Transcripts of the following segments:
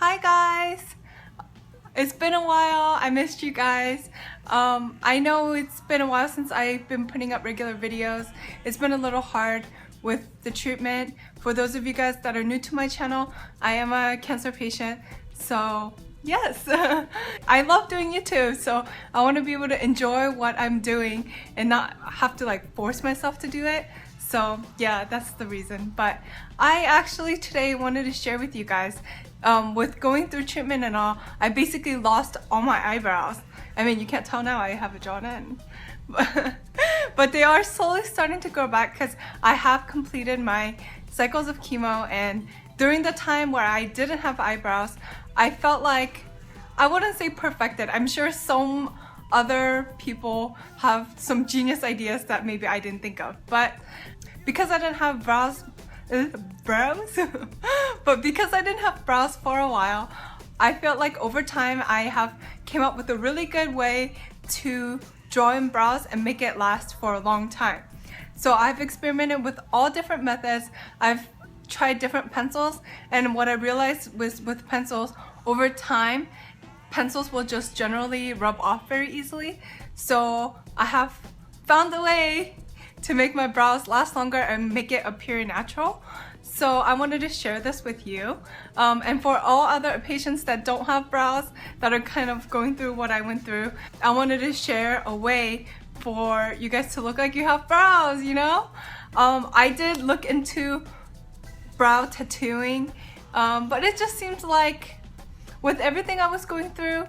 Hi guys! It's been a while. I missed you guys. I know it's been a while since I've been putting up regular videos. It's been a little hard with the treatment. For those of you guys that are new to my channel, I am a cancer patient, so yes. I love doing YouTube, so I want to be able to enjoy what I'm doing and not have to like force myself to do it. So yeah, that's the reason. But I actually today wanted to share with you guys, with going through treatment and all, I basically lost all my eyebrows. I mean, you can't tell now, I have it drawn in. But they are slowly starting to grow back because I have completed my cycles of chemo, and during the time where I didn't have eyebrows, I felt like, I wouldn't say perfected. I'm sure some other people have some genius ideas that maybe I didn't think of, but because I didn't have brows but because I didn't have brows for a while, I felt like over time I have came up with a really good way to draw in brows and make it last for a long time. So I've experimented with all different methods. I've tried different pencils, and what I realized was with pencils, over time pencils will just generally rub off very easily. So I have found a way to make my brows last longer and make it appear natural. So I wanted to share this with you. And for all other patients that don't have brows, that are kind of going through what I went through, I wanted to share a way for you guys to look like you have brows, you know? I did look into brow tattooing, but it just seems like with everything I was going through,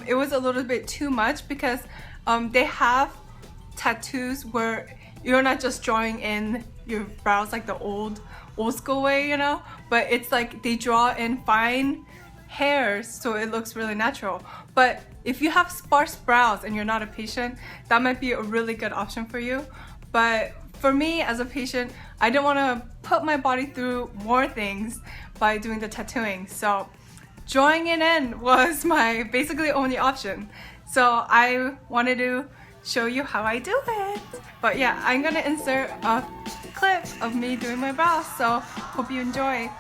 it was a little bit too much, because they have tattoos where you're not just drawing in your brows like the old school way, you know, but it's like they draw in fine hairs so it looks really natural. But if you have sparse brows and you're not a patient, that might be a really good option for you. But for me as a patient, I didn't want to put my body through more things by doing the tattooing, so drawing it in was my basically only option. So I wanted to show you how I do it. But yeah, I'm gonna insert a clip of me doing my brows, so hope you enjoy.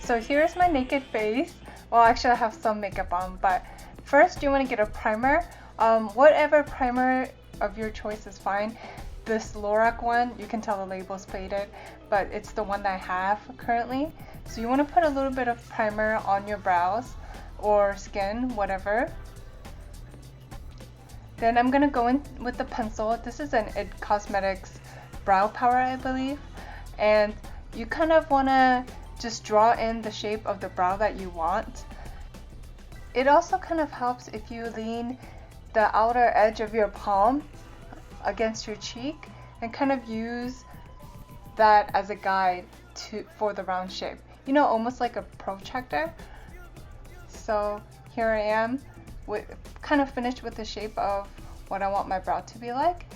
So here's my naked face. Well, actually I have some makeup on, but first you want to get a primer. Whatever primer of your choice is fine. This Lorac one, you can tell the label's faded, but it's the one that I have currently. So you want to put a little bit of primer on your brows or skin, whatever. Then I'm gonna go in with the pencil. This is an IT Cosmetics brow power, I believe. And you kind of wanna just draw in the shape of the brow that you want. It also kind of helps if you lean the outer edge of your palm against your cheek and kind of use that as a guide for the round shape. You know, almost like a protractor. So here I am, kind of finished with the shape of what I want my brow to be like.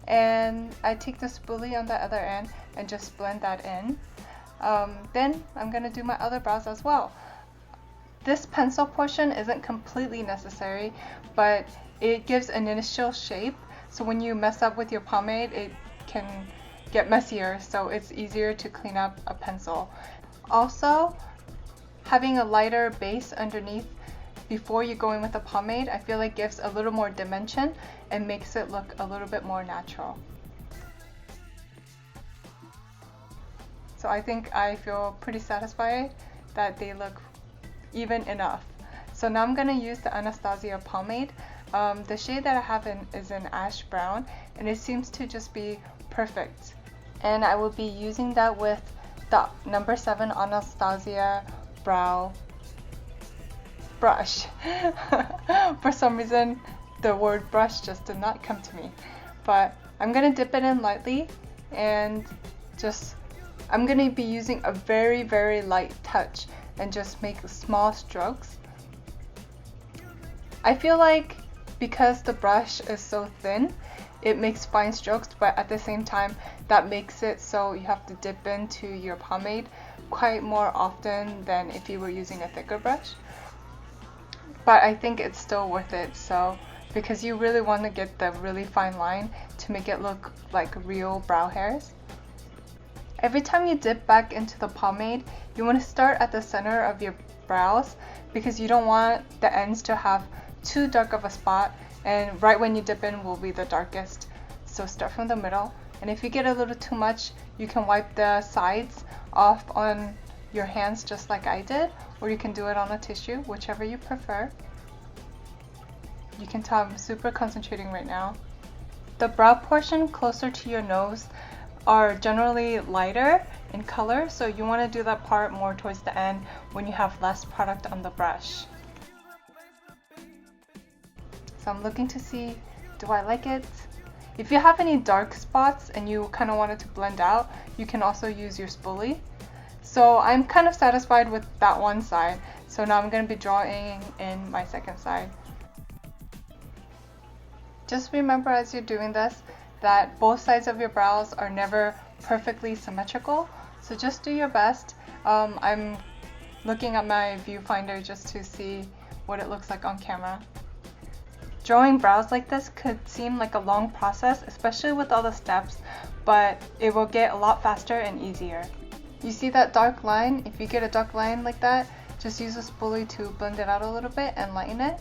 And I take the spoolie on the other end and just blend that in. Then I'm gonna do my other brows as well. This pencil portion isn't completely necessary, but it gives an initial shape. So when you mess up with your pomade, it can get messier, so it's easier to clean up a pencil. Also, having a lighter base underneath before you go in with the pomade, I feel like gives a little more dimension and makes it look a little bit more natural. So I think I feel pretty satisfied that they look even enough. So now I'm gonna use the Anastasia pomade. The shade that I have is an ash brown, and it seems to just be perfect. And I will be using that with the number 7 Anastasia brow brush. For some reason the word brush just did not come to me, but I'm gonna dip it in lightly, and I'm gonna be using a very, very light touch and just make small strokes. I feel like because the brush is so thin, it makes fine strokes, but at the same time that makes it so you have to dip into your pomade quite more often than if you were using a thicker brush. But I think it's still worth it, so because you really want to get the really fine line to make it look like real brow hairs. Every time you dip back into the pomade, you want to start at the center of your brows because you don't want the ends to have too dark of a spot, and right when you dip in will be the darkest. So start from the middle, and if you get a little too much, you can wipe the sides off on your hands just like I did, or you can do it on a tissue, whichever you prefer. You can tell I'm super concentrating right now. The brow portion closer to your nose are generally lighter in color, so you want to do that part more towards the end when you have less product on the brush. So I'm looking to see, do I like it? If you have any dark spots and you kind of want it to blend out, you can also use your spoolie. So I'm kind of satisfied with that one side, so now I'm going to be drawing in my second side. Just remember as you're doing this that both sides of your brows are never perfectly symmetrical, so just do your best. I'm looking at my viewfinder just to see what it looks like on camera. Drawing brows like this could seem like a long process, especially with all the steps, but it will get a lot faster and easier. You see that dark line? If you get a dark line like that, just use a spoolie to blend it out a little bit and lighten it.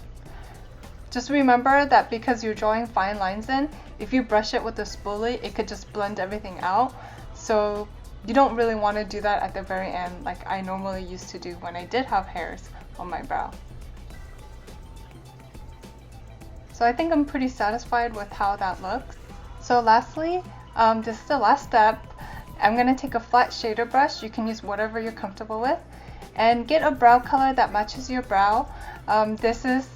Just remember that because you're drawing fine lines in, if you brush it with a spoolie, it could just blend everything out. So you don't really want to do that at the very end like I normally used to do when I did have hairs on my brow. So I think I'm pretty satisfied with how that looks. So lastly, this is the last step. I'm going to take a flat shader brush, you can use whatever you're comfortable with, and get a brow color that matches your brow. This is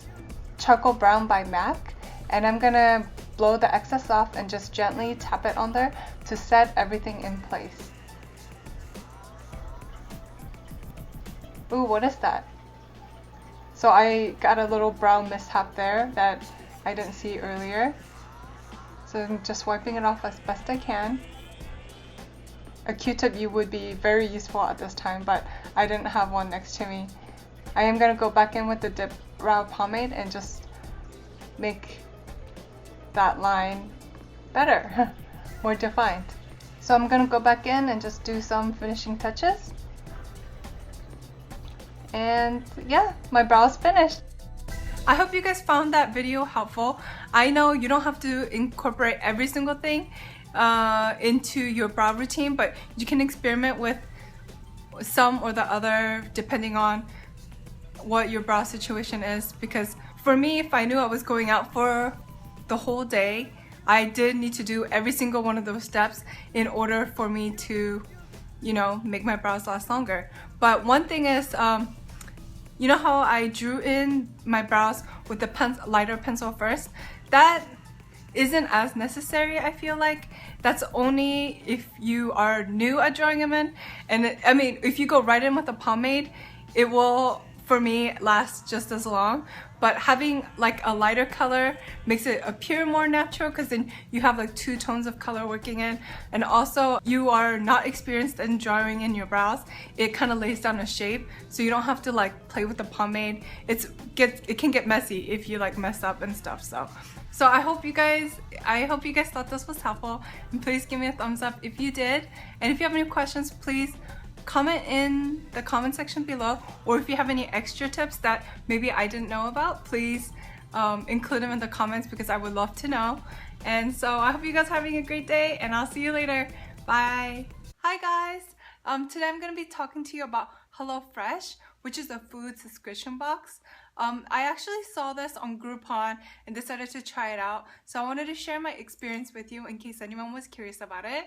Charcoal Brown by MAC, and I'm going to blow the excess off and just gently tap it on there to set everything in place. Ooh, what is that? So I got a little brow mishap there that I didn't see earlier. So I'm just wiping it off as best I can. A Q-tip would be very useful at this time, but I didn't have one next to me. I am going to go back in with the dip brow pomade and just make that line better, more defined. So I'm going to go back in and just do some finishing touches. And yeah, my brow's finished. I hope you guys found that video helpful. I know you don't have to incorporate every single thing into your brow routine, but you can experiment with some or the other depending on what your brow situation is, because for me, if I knew I was going out for the whole day, I did need to do every single one of those steps in order for me to, you know, make my brows last longer. But one thing is, you know how I drew in my brows with the lighter pencil first? That isn't as necessary, I feel like. That's only if you are new at drawing them in. And I mean, if you go right in with a pomade, it will, for me, last just as long. But having like a lighter color makes it appear more natural, because then you have like two tones of color working in, and also you are not experienced in drawing in your brows. It kind of lays down a shape, so you don't have to like play with the pomade. It can get messy if you like mess up and stuff. So I hope you guys thought this was helpful, and please give me a thumbs up if you did. And if you have any questions, please comment in the comment section below, or if you have any extra tips that maybe I didn't know about, please include them in the comments, because I would love to know. And so I hope you guys are having a great day, and I'll see you later. Bye. Hi guys. Today I'm going to be talking to you about HelloFresh, which is a food subscription box. I actually saw this on Groupon and decided to try it out, so I wanted to share my experience with you in case anyone was curious about it.